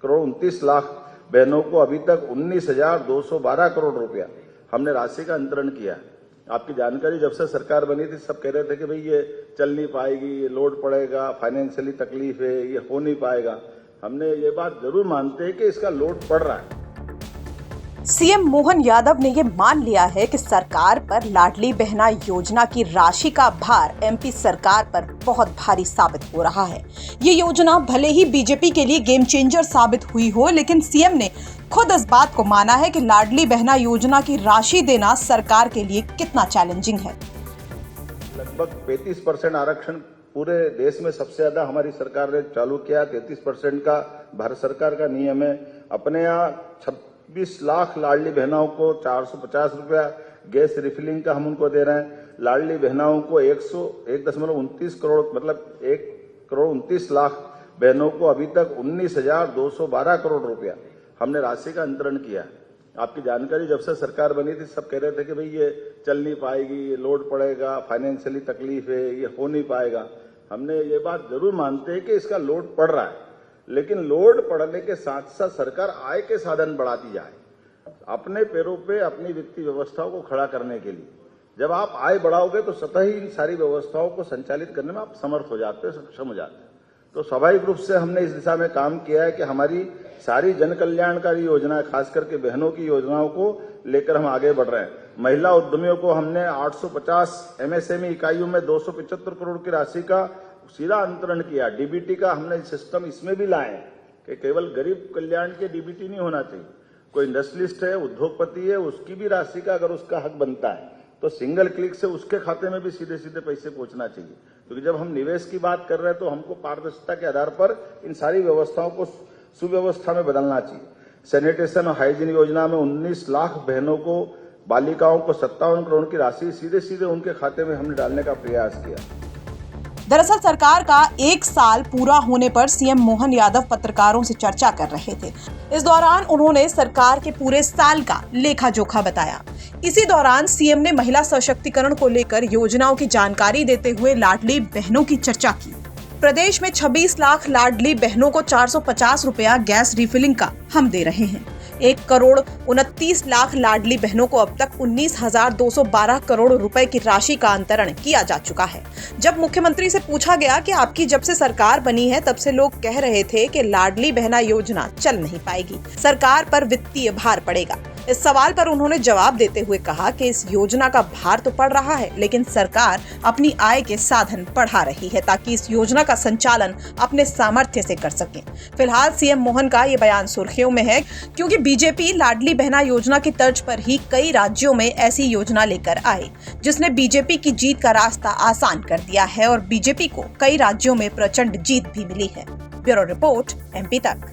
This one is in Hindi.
करोड़ 29 लाख बहनों को अभी तक 19,212 करोड़ रुपया हमने राशि का अंतरण किया। आपकी जानकारी, जब से सरकार बनी थी सब कह रहे थे कि भाई ये चल नहीं पाएगी, ये लोड पड़ेगा, फाइनेंशियली तकलीफ है, ये हो नहीं पाएगा। हमने ये बात जरूर मानते हैं कि इसका लोड पड़ रहा है। सीएम मोहन यादव ने ये मान लिया है कि सरकार पर लाडली बहना योजना की राशि का भार एमपी सरकार पर बहुत भारी साबित हो रहा है। ये योजना भले ही बीजेपी के लिए गेम चेंजर साबित हुई हो, लेकिन सीएम ने खुद इस बात को माना है कि लाडली बहना योजना की राशि देना सरकार के लिए कितना चैलेंजिंग है। लगभग 35% आरक्षण पूरे देश में सबसे ज्यादा हमारी सरकार ने चालू किया। 33% का भारत सरकार का नियम है। अपने यहाँ 26 लाख लाडली बहनाओं को 450 रुपया गैस रिफिलिंग का हम उनको दे रहे हैं। लाडली बहनाओं को 1.29 करोड़ मतलब 1.29 लाख बहनों को अभी तक 19,212 करोड़ रुपया हमने राशि का अंतरण किया। आपकी जानकारी, जब से सरकार बनी थी सब कह रहे थे कि भाई ये चल नहीं पाएगी, ये लोड पड़ेगा, फाइनेंशियली तकलीफ है, ये हो नहीं पाएगा। हमने ये बात जरूर मानते हैं कि इसका लोड पड़ रहा है, लेकिन लोड पड़ने के साथ साथ सरकार आय के साधन बढ़ाती जाए अपने पैरों पे अपनी वित्तीय व्यवस्थाओं को खड़ा करने के लिए। जब आप आय बढ़ाओगे तो स्वतः ही इन सारी व्यवस्थाओं को संचालित करने में आप समर्थ हो जाते हो, सक्षम हो जाते हो। तो स्वाभाविक रूप से हमने इस दिशा में काम किया है कि हमारी सारी जन कल्याणकारी योजना, खास करके बहनों की योजनाओं को लेकर हम आगे बढ़ रहे हैं। महिला उद्यमियों को हमने 850 एमएसएमई इकाइयों में 275 करोड़ की राशि का सीधा अंतरण किया। डीबीटी का हमने सिस्टम इसमें भी लाए कि केवल गरीब कल्याण के डीबीटी नहीं होना चाहिए। कोई इंडस्ट्रियलिस्ट है, उद्योगपति है, उसकी भी राशि का अगर उसका हक बनता है तो सिंगल क्लिक से उसके खाते में भी सीधे सीधे पैसे पहुंचना चाहिए। क्योंकि जब हम निवेश की बात कर रहे हैं तो हमको पारदर्शिता के आधार पर इन सारी व्यवस्थाओं को सुव्यवस्था में बदलना चाहिए। सैनिटेशन और हाइजीन योजना में 19 लाख बहनों को, बालिकाओं को 57 करोड़ की राशि सीधे सीधे उनके खाते में हमने डालने का प्रयास किया। दरअसल सरकार का 1 साल पूरा होने पर सीएम मोहन यादव पत्रकारों से चर्चा कर रहे थे। इस दौरान उन्होंने सरकार के पूरे साल का लेखा जोखा बताया। इसी दौरान सीएम ने महिला सशक्तिकरण को लेकर योजनाओं की जानकारी देते हुए लाडली बहनों की चर्चा की। प्रदेश में 26 लाख लाडली बहनों को 450 रुपया गैस रिफिलिंग का हम दे रहे हैं। 1 करोड़ 29 लाख लाडली बहनों को अब तक 19,212 करोड़ रुपए की राशि का अंतरण किया जा चुका है। जब मुख्यमंत्री से पूछा गया कि आपकी जब से सरकार बनी है तब से लोग कह रहे थे कि लाडली बहना योजना चल नहीं पाएगी, सरकार पर वित्तीय भार पड़ेगा। इस सवाल पर उन्होंने जवाब देते हुए कहा कि इस योजना का भार तो पड़ रहा है, लेकिन सरकार अपनी आय के साधन बढ़ा रही है ताकि इस योजना का संचालन अपने सामर्थ्य से कर सके। फिलहाल सीएम मोहन का ये बयान सुर्खियों में है क्योंकि बीजेपी लाडली बहना योजना की तर्ज पर ही कई राज्यों में ऐसी योजना लेकर आए, जिसने बीजेपी की जीत का रास्ता आसान कर दिया है और बीजेपी को कई राज्यों में प्रचंड जीत भी मिली है। ब्यूरो रिपोर्ट, एमपी तक।